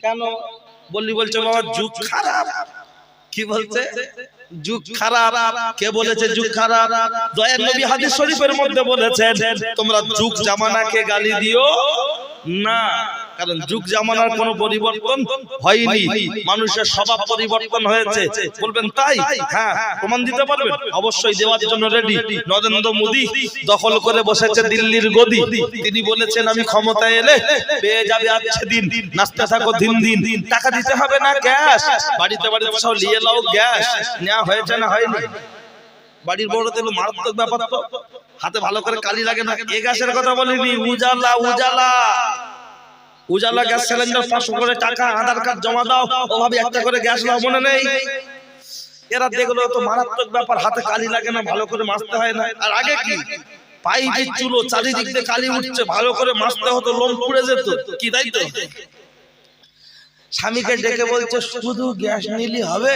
কেন বললি? বলছে বাবা যুগ খারাপ। কি বলছে? যুগ খারাপ। কে বলেছে যুগ খারাপ? দয়ার নবী হাদিস শরীফের মধ্যে বলেছেন তোমরা যুগ জামানাকে গালি দিও না, কারণ যুগ জামানার কোনো পরিবর্তন হয়নি, মানুষের স্বভাব পরিবর্তন হয়েছে। বলবেন তাই? হ্যাঁ, প্রমাণ দিতে পারবেন? অবশ্যই দেওয়ার জন্য রেডি। নরেন্দ্র মোদী দখল করে বসেছে দিল্লির গদি। তিনি বলেছেন আমি ক্ষমতায় এলে পেয়ে যাবে আজকে দিন, নাচতে থাকো দিন দিন, টাকা দিতে হবে না, গ্যাস বাড়িতে বাড়িতে সব নিয়ে নাও। গ্যাস নেওয়া হয়েছে না হয়নি? বাড়ির বড় তেল মারাত্মক ব্যাপার তো, হাতে ভালো করে কালি লাগে না। এ গ্যাসের কথা বলিনি, উজালা উজালা উজালা গ্যাস সিলিন্ডার 500 করে টাকা, আধার কার্ড জমা দাও, ওভাবে একটা করে গ্যাস নাও, মনে নেই? এরা দেখলো তো মারাত্মক ব্যাপার, হাতে কালি লাগে না, ভালো করে মাজতে হয় না। আর আগে কি পাইপের চুলো, চারিদিক দিয়ে কালি উঠছে, ভালো করে মাজতে হতো, লোম পুড়ে যেত। কি তাই তো? স্বামীকে ডেকে বলছে শুধু গ্যাস নিলি হবে?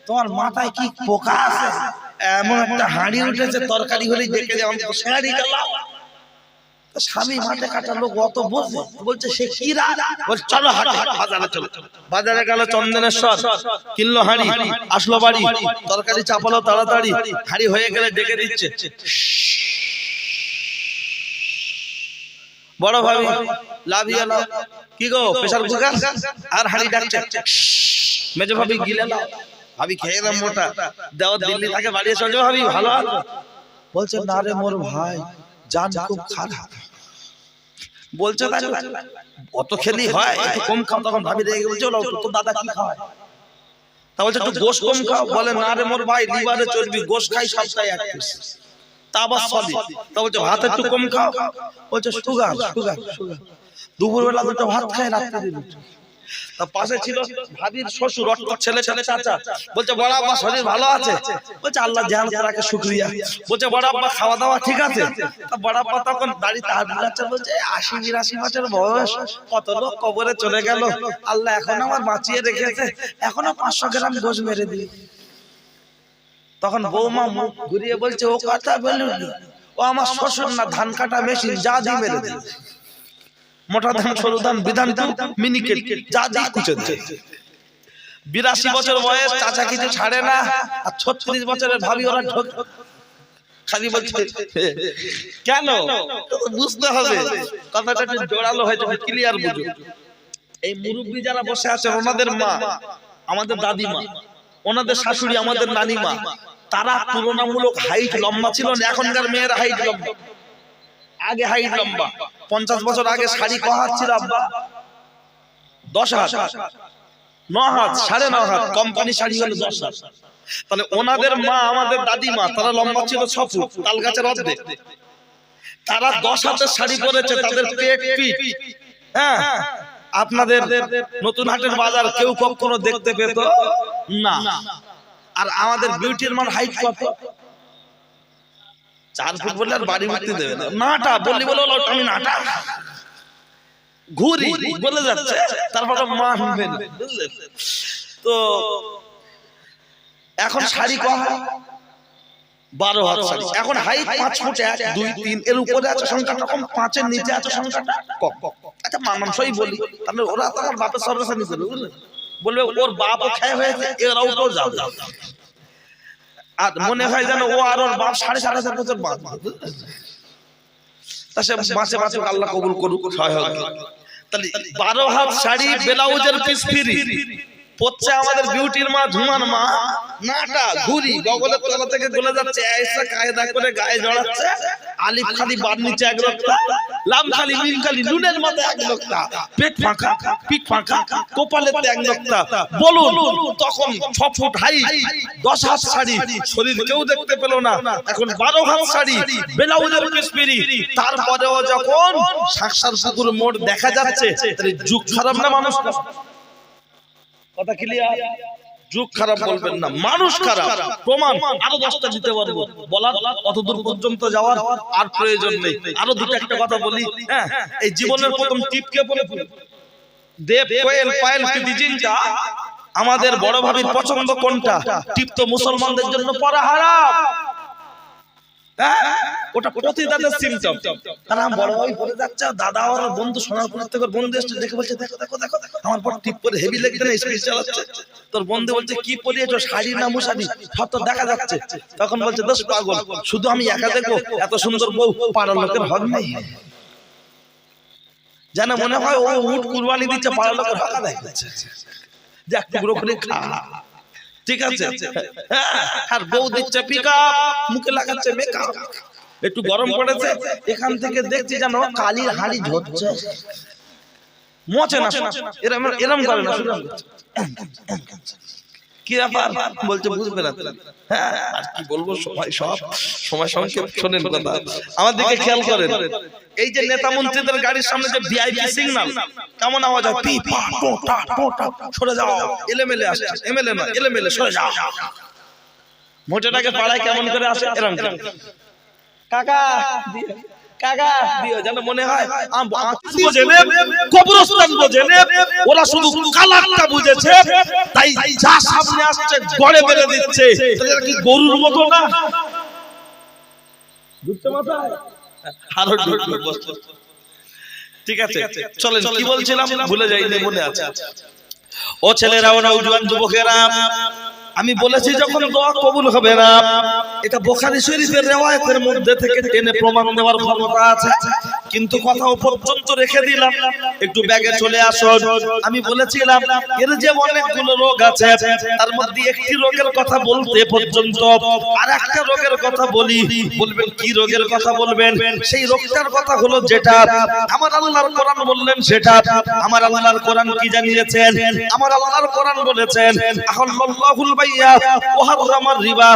তোমার মাথায় কি পোকা আছে? এমন একটা হাঁড়ি উঠেছে, তরকারি হলেই দেখে যাও সেহারি গেলাম। স্বামী মাঠে কাটা লোক অত বোঝে, বলছে সে কি রাজা, বলছে চলো হাটে, বাজারে চলো। বাজারে গেল চন্দনেশ্বর, কিনলো হাঁড়ি, আসলো বাড়ি, তরকারি চাপালো তাড়াতাড়ি, হাঁড়ি হয়ে গেলে ডেকে দিচ্ছে বড় ভাবি লাভিয়ে নাও। কি গো প্রেসার কুকার? আর হাঁড়ি ডাকছে মেজো ভাবি গিলে নাও। ভাবি খেয়ে না মোটা, দেও দিল্লি থেকে বাড়ি এসে বলছে ভাবি ভালো আছো? বলছে না রে মোর ভাই, জান খুব খারাপ। বলছে অত খেলি হয়, একটু কম খাও। তখন ভাবি রেগে বলছে তো দাদা কি খাওয়ায়? তা বলছে একটু গোশ কম খাও। বলে না রে মোর ভাই, লিভারে চর্বি, গোশ খাই সপ্তাহে 1 পিস, তা আবার সবই। তা বলছে ভাত একটু কম খাও। বলছে সুগার সুগার সুগার। দুপুরবেলা দুটো ভাত খায়, রাত্রে দুটো। তা পাশে ছিল ভাবির শ্বশুর, অট্টর ছেলে ছেলে চাচা। বলছে বড় আব্বা শরীর ভালো আছে? বলছে আল্লাহ জান তারাকে শুকরিয়া। বলছে বড় আব্বা খাওয়া দাওয়া ঠিক আছে? তা বড় আব্বা তখন দাড়িতে হাত বুলাচ্ছে, বলছে 80-82 বছর বয়স, কত লোক কবরে চলে গেল, আল্লাহ এখন আমার বাঁচিয়ে রেখেছে, এখনো 500 গ্রাম গোশ মেরে দিই। তখন বৌমা মুখ ঘুরিয়ে বলছে ও কথা বলুন, ও আমার শ্বশুর না, ধান কাটা মেশিন, যা দি মেরে দিই। মোটা ধান, সরু ধান, বিধান মিনিকেট, যা যা কুচে দিচ্ছে। 82 বছর বয়স, চাচা কিছু ছাড়ে না, আর 36 বছরের ভাবি ওরা ঢোক খালি বলছে কেন? বুঝতে হবে কথাটা একটু জোরালো হয়েছে, ক্লিয়ার বুঝুন। এই মুরব্বী যারা বসে আছেন, ওনাদের মা আমাদের দাদিমা, ওনাদের শাশুড়ি আমাদের নানিমা, তারা তুলনামূলক হাইট লম্বা ছিল না। এখনকার মেয়েরা হাইট লম্বা, আগে হাইট লম্বা। 50 বছর আগে শাড়ি ক হাত ছিল আব্বা? 10 হাত, 9 হাত, 9.5 হাত। কোম্পানি শাড়ি হলো 10 হাত। তাহলে ওনাদের মা আমাদের দাদিমা, তারা লম্বা ছিল 6 ফুট, তাল গাছের অর্ধেক। তারা 10 হাতের শাড়ি পরেছে, তাদের পেট পিঠ, হ্যাঁ, আপনাদের নতুন হাটের বাজার কেউ কখনো দেখতে পেত না। আর আমাদের বিউটির মান হাইট কত? 4 ফুট বললে আর বাড়ি উঠতে দেবে না। নাটা বললি বলে আমি নাটা ঘুরি বলে যাচ্ছে, তারপর মানবেন। তো এখন শাড়ি কম, 12 হাত শাড়ি। এখন হাইট 5 ফুট 1, 2, 3 এর উপরে আছে সংখ্যাটা কম, 5 এর নিচে আছে সংখ্যাটা কম। আচ্ছা মানুষই বলি, তাহলে ওরা তো আমার বাপের সর্বসা নিতে বুঝলেন, বলবে ওর বাপও খেয়ে হয়েছে, এরাও তো যাবে। আর মনে হয় যেন ও আর ওর বাপ 7.5 বছর বাপ। তা সে মাসে মাসে আল্লাহ কবুল করুক। তাহলে 12 হাত শাড়ি, ব্লাউজের পিস ফ্রি পড়ছে আমাদের বিউটির মা, ঝুমার মা, নাটা ঘুরি গগলের তলা থেকে গলে যাচ্ছে, ऐसा কায়দা করে গায়ে জড়াচ্ছে। আলিফ খালি বার নিচে 1 লোকটা, লাম খালি মিম খালি নুনের মাথায় 1 লোকটা, পেট ফাঁকা, পিঠ ফাঁকা, কপালেতে 1 লোকটা। বলুন তখন 6 ফুট হাইট, 10 হাত শাড়ি, শরীর কেউ দেখতে পেল না। এখন 12 হাত শাড়ি, ব্লাউজের পিস ফ্রি। তারপরেও যখন সাকসার পুকুর মোড় দেখা যাচ্ছে, তাহলে যুগ খারাপ না মানুষ? কথা ক্লিয়ার? যুগ খারাপ বলবেন না, মানুষ খারাপ। প্রমাণ আরো 10টা দিতে পারবো, বলার অত দূর পর্যন্ত যাওয়ার আর প্রয়োজন নেই। আরো দুটো একটা কথা বলি। হ্যাঁ, এই জীবনের প্রথম টিপকে বলে দেব কোয়েল পায়েল দিজিনটা আমাদের বড় ভাবির পছন্দ কোনটা? টিপ তো মুসলমানদের জন্য পড়া হারাম। হ্যাঁ, ওটা প্রতিদানের সিম্পটম। কারণ বড় ভাই পড়ে যাচ্ছে, দাদা আর বন্ধু সোনারপুর থেকে বন্ধু এসে দেখে বলছে দেখো দেখো দেখো দেখো, আমার পর টিপ করে হেভি লেগছে না, স্পিড চালাচ্ছে। তোর বন্ধু বলছে কি পরিয়েছো, শাড়ি না মুশাড়ি, সব তো দেখা যাচ্ছে। তখন বলছে দোষ পাগল, শুধু আমি একা দেখবো, এত সুন্দর বউ পাড়ার লোকের হক নেই? যেন মনে হয় ও উট কুরবানি দিচ্ছে, পাড়ার লোকের হক আদায় করছে, যে এক টুকরো করে খা। ঠিক আছে, আর বউ দিচ্ছে পিকআপ, মুখে লাগাচ্ছে মেকআপ, একটু গরম পড়েছে, এখান থেকে দেখছি যেন কালির হাড়ি ঝরছে, মোচে না, এরম এরম করে না, শুধু কি ব্যাপার বলছে বুঝবে না। হ্যাঁ আর কি বলবো, সময় সংক্ষেপ, শোনেন কথা, আমার দিকে খেয়াল করেন। এই যে নেতা মন্ত্রীদের গাড়ির সামনে যে ভিআইপি সিগন্যাল, কেমন আওয়াজ হয়, পি পা টোটা টোটা, সরে যাও, এলেমেলে আসছে, এমএলএ না এলেমেলে, সরে যাও। মোটেটাকে পাড়ায় কেমন করে আসে, এরকম কাকা কাকা দিও, যেন মনে হয় কবরস্থান বোঝে না, ওরা শুধু কালারটা বুঝেছে, তাই যা সামনে আসছে গড়ে মেরে দিচ্ছে, তাহলে কি গরুর মতো না? বুঝতে মাথায় আরো ঢুকলো বস্তু। ঠিক আছে চলেন, কি বলছিলাম ভুলে যাইনি, মনে আছে। ও ছেলেরা, ও নওজোয়ান যুবকেরা, আমি বলেছি যখন দোয়া কবুল হবে না, এটা বুখারী শরীফের riwayতের মধ্যে থেকে টেনে প্রমাণ দেওয়ার ক্ষমতা আছে, কিন্তু কথাও পর্যন্ত রেখে দিলাম, একটু ব্যাগে চলে আসুন। আমি বলেছিলাম এর যে অনেকগুলো রোগ আছে, তার মধ্যে একটি রোগের কথা বলতে পর্যন্ত আর একটা রোগের কথা বলি। বলবেন কি রোগের কথা বলবেন? সেই রোগটার কথা হলো যেটা আমার আল্লাহর কোরআন বললেন, সেটা আমার আল্লাহর কোরআন কি জানিয়েছেন? আমার আল্লাহর কোরআন বলেছেন আহাল্লাহুল বাইয়া ওয়া হারামার রিবা,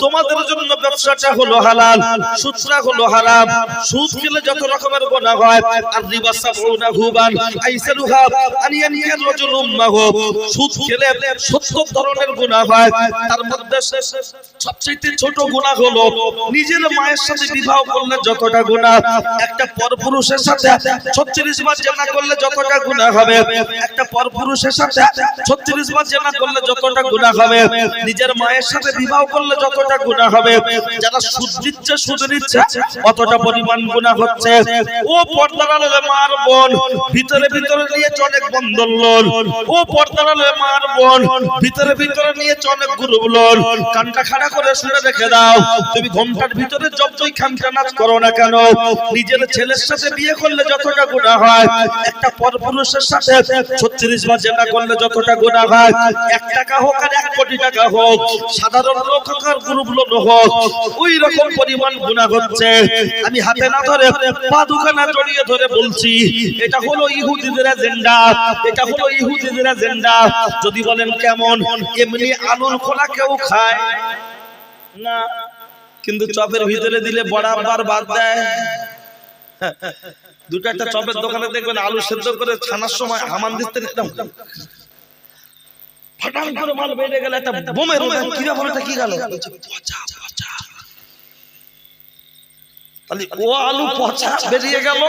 তোমাদের জন্য ব্যবসাটা হলো হালাল, সুদটা হলো হারাম। সুদ খেলে যত রকমের গুনাহ হয়, আর রিবা সাবউনা হুবান আইসালুহা আনিয়ানিয়ার রাজুলুম মাহু, সুদ খেলে 70 ধরনের গুনাহ হয়, তার মধ্যে সবচেয়ে ছোট গুনাহ হলো নিজের মায়ের সাথে বিবাহ করলে যতটা গুনাহ, একটা পরপুরুষের সাথে 36 বার জিনা করলে যতটা গুনাহ হবে, একটা পরপুরুষের সাথে 36 বার জিনা করলে যতটা গুনাহ হবে, নিজের মায়ের সাথে বিবাহ করলে যতটা গুনাহ হবে, যারা সুদ দিচ্ছে সুদ নিচ্ছে অতটা পরিমাণ গুনাহ হচ্ছে। ও পর্দার আড়ালে মার বোন, ভিতরে ভিতরে নিয়ে অনেক বন্ধন লোন, ও পর্দার আড়ালে মার বোন, ভিতরে ভিতরে নিয়ে অনেক গ্রুপ লোন। কানটা খাড়া করে শুনে রেখে দাও, তুমি ঘন্টার ভিতরে যতই খামটা নাচ করো না কেন, নিজের ছেলের সাথে বিয়ে করলে যতটা গুনাহ হয়, একটা পরপুরুষের সাথে 36 বার জিনা করলে যতটা গুনাহ হয়, 1 টাকা হোক আর 1 কোটি টাকা হোক, সাধারণ লোক হোক আর গ্রুপ লোন হোক, ওই রকম পরিমাণ গুনাহ হচ্ছে। আমি হাতে না ধরে পা দুখানা জড়িয়ে ধরে বলছি, এটা হলো ইহুদিদের এজেন্ডা, এটা হলো ইহুদিদের এজেন্ডা। যদি বলেন কেমন, এমনি আলুর খোলা কেউ খায় না, কিন্তু চপের ভিতরে দিলে বরাবর বাদ দেয়। দুটো একটা চপের দোকানে দেখবেন আলু সেদ্ধ করে ছানার সময় হামান দিতে একদম ফাটান করে মাল বেরিয়ে গেল, একটা বোমের কি ব্যাপার, এটা কি গেল? পচা পচা, তাহলে ও আলু পচা বেরিয়ে গেল,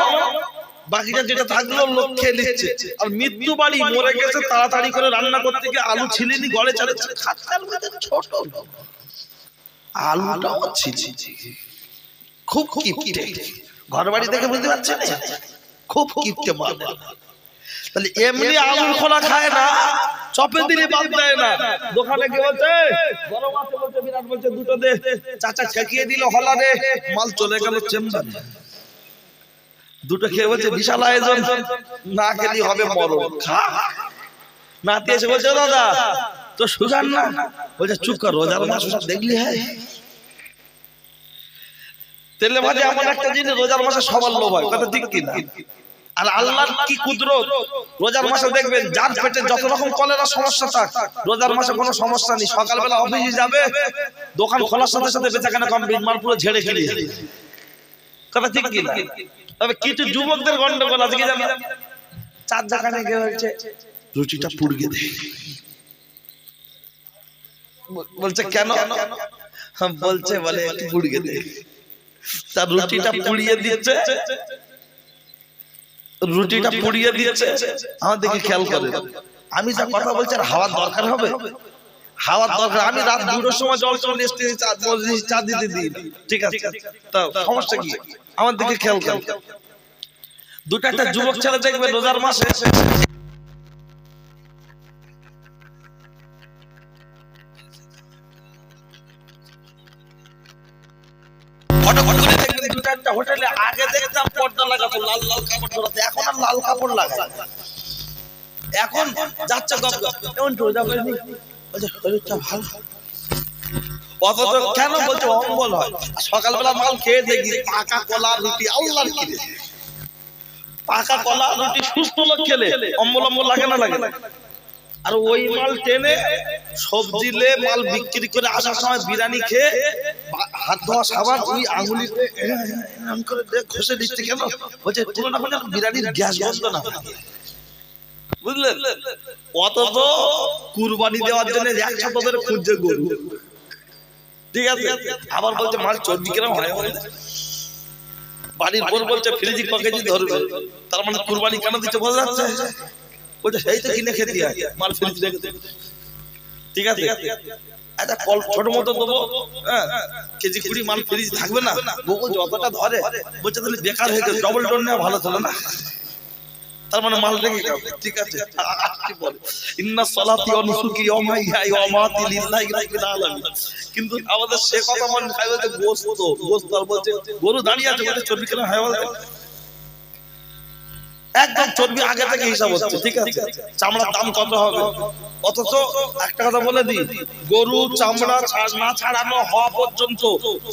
বাকিটা যেটা থাকলো লোক খেয়ে নিচ্ছে। আর মৃত্যু বাড়ি মরে গেছে, তাড়াতাড়ি করে রান্না করতে গিয়ে আলু ছিলেনি, গলে চলে খাতার মধ্যে ছোট আলুটাও ছিল, খুব কিপটে। ঘর বাড়ি দেখে বুঝতে পারছেন, খুব কিপটে মাল। তাহলে এমনি আলুর খোলা খায় না, চপে দিলে বাদ দেয় না। দোকানে গিয়ে বলছে গরম আছে, বলছে বিরাট, বলছে দুটো দে, চাচা ছেকিয়ে দিল হলারে, মাল চলে গেল চেম্বারে। দুটো খেয়ে বলছে বিশাল আয়োজন, না খেলি হবে মরণ, খা। নাতি এসে বলছে দাদা তো সুগার না, বলছে চুপ কর, রোজার মাস সব দেখলি। হ্যাঁ, তেলে ভাজে এমন একটা জিনিস রোজার মাসে সবার লোভ হয়, কথা ঠিক কিনা? আর আল্লাহর কি কুদরত, রোজার মাসে দেখবেন যার পেটে যত রকম কলেরা সমস্যা থাক, রোজার মাসে কোনো সমস্যা নেই। সকালবেলা অফিসে যাবে, দোকান খোলার সাথে সাথে বেচাকেনা কমপ্লিট, মাল পুরো ঝেড়ে খেলে, কথা ঠিক কিনা? তবে কিছু যুবকদের গন্ডগোল আছে, কি জানেন? চার দোকানে গিয়ে বলছে রুটিটা পুড়িয়ে দে, বলছে কেন? বলছে বলে একটু পুড়িয়ে দে। তার রুটিটা পুড়িয়ে দিচ্ছে, রুটিটা পুড়িয়ে দিয়েছে। আমার দিকে খেয়াল করে, আমি যা কথা বলছি আর হাওয়ার দরকার হবে, হাওয়ার দরকার। আমি রাত 2টার সময় জল চলে এসেছি, চা দিতে দিই, ঠিক আছে, তা সমস্যা কি? আমার দিকে খেয়াল করে, দুটো একটা যুবক ছেলে দেখবে রোজার মাসে চারটা হোটেলে আগে দেখতাম পর্দা লাগাতো, লাল লাল কাপড় ধরাতে, এখন আর লাল কাপড় লাগায়। এখন যাচ্ছে গপ গপ, এমন রোজা করেনি, বলছে শরীরটা ভালো। অথচ কেন বলছে অম্বল হয়। সকালবেলা মাল খেয়ে দেখি পাকা কলা রুটি, আল্লাহর কি রে, পাকা কলা রুটি সুস্থ লোক খেলে অম্বল অম্বল লাগে না লাগে? আর ওই মাল টেনে সবজি লে মাল বিক্রি করে আসার সময় বিরিয়ানি খেয়ে হাত ধোয়া সাবান ওই আঙুলি করে ঘষে দিচ্ছে। কেন বলছে তুলনা করে বিরিয়ানির গ্যাস বন্ধ না, বুঝলেন? অথচ কুরবানি দেওয়ার জন্য একসাথে ধরে খুঁজছে গরু, ঠিক আছে? আবার বলছে মাল চর্বি কেন হয়, বাড়ির বোন বলছে ফ্রিজি ক কেজি ধরবে, তার মানে কুরবানি কেন দিচ্ছে বোঝা যাচ্ছে। বলছে সেই তো কিনে খেতে হয়, মাল ফ্রিজ রেখে, ঠিক আছে? একটা কল ছোট মতো দেবো, হ্যাঁ কেজি 20 মাল ফ্রিজ থাকবে না, বউ যতটা ধরে বলছে তাহলে বেকার হয়ে গেছে, ডবল টোন নেওয়া ভালো ছিল না, তার মানে মাল রেখে যাবে, ঠিক আছে? কি বলে ইন্না সালাতি ওয়া নুসুকি ওয়া মাহইয়ায়া ওয়া মামাতি লিল্লাহি রাব্বিল আলামিন। কিন্তু আমাদের সে কথা মনে হয় যে গোশত আর বলছে গরু দাঁড়িয়ে আছে, বলছে চর্বি কেন হয় বলতে, একদম চর্বি আগে থেকে হিসাব হচ্ছে, ঠিক আছে? চামড়ার দাম কত হবে? অথচ একটা কথা বলে দিই, গরু চামড়া না ছাড়ানো হওয়া পর্যন্ত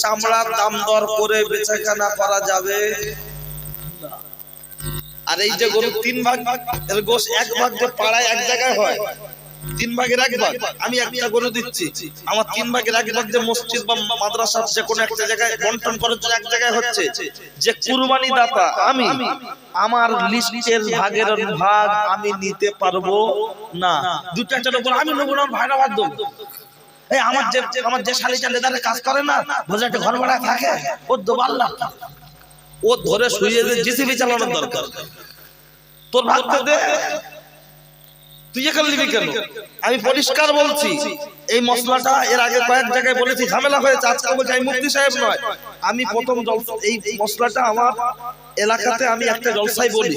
চামড়ার দাম দর করে বেচাকেনা করা যাবে। আর এই যে গরু 3 ভাগ, এর গোশ 1 ভাগ যে পাড়ায় এক জায়গায় হয়, 3 ভাগের 1 ভাগ আমি একটা গরু দিচ্ছি, আমার 3 ভাগের 1 ভাগ যে মসজিদ বা মাদ্রাসার যে কোনো একটা জায়গায় বন্টন করার জন্য এক জায়গায় হচ্ছে, যে কুরবানি দাতা আমি, আমার লিস্টের ভাগের ভাগ আমি নিতে পারবো না। দুটো একটা উপর আমি নেব না, ভাড়া বাদ দেব। এই আমার যে শালিটা লেদারে কাজ করে না, বোঝা একটা ঘর ভাড়া থাকে, ও দোবাল্লা ও ধরে শুয়ে যে জিসিবি চালানোর দরকার, তোর ভাগতে দে, তুই এখানে নিবি কেন? আমি পরিষ্কার বলছি, এই মশলাটা এর আগে কয়েক জায়গায় বলেছি, ঝামেলা হয়েছে। আজকে বলছি আমি মুফতি সাহেব নয়, আমি প্রথম এই মশলাটা আমার এলাকাতে আমি একটা জলসায় বলি,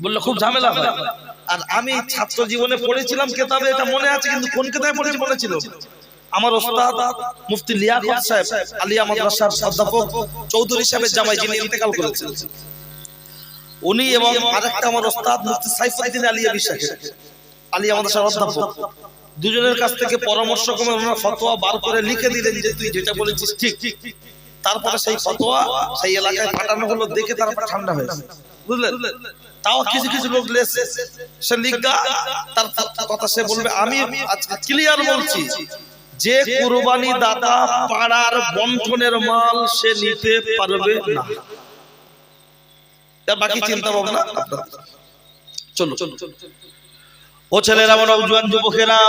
বললে খুব ঝামেলা হয়। আর আমি ছাত্র জীবনে পড়েছিলাম কেতাবে, এটা মনে আছে, কিন্তু কোন কেতাবে পড়েছি মনে ছিল। আমার ওস্তাদ মুফতি লিয়াকত সাহেব আলিয়া মাদ্রাসার অধ্যাপক চৌধুরী সাহেবের জামাই, যিনি ইন্তেকাল করেছেন, উনি এবং আরেকটা আমার ওস্তাদ মুফতি সাইফুদ্দিন আলিয়া বিশ্বাস আলিয়া মাদ্রাসার অধ্যাপক, দুজনের কাছ থেকে পরামর্শ ক্রমে ওনারা ফতোয়া বার করে লিখে দিলেন যে তুই যেটা বলেছিস ঠিক। তারপরে সেই ফতোয়া সেই এলাকায় পাঠানো হলো, দেখে তারপর ঠান্ডা হয়েছে, বুঝলেন? তাও কিছু কিছু লোক লেছে, সে লিখা তার কথা সে বলবে। আমি আজকে ক্লিয়ার বলছি, যে কুরবানি দাতা পাড়ার বন্টনের মাল সে নিতে পারবে না। তার বাকি চিন্তা ভাবনা আপনারা চলো। ও ছেলেরা, আমার নওজোয়ান যুবকেরা,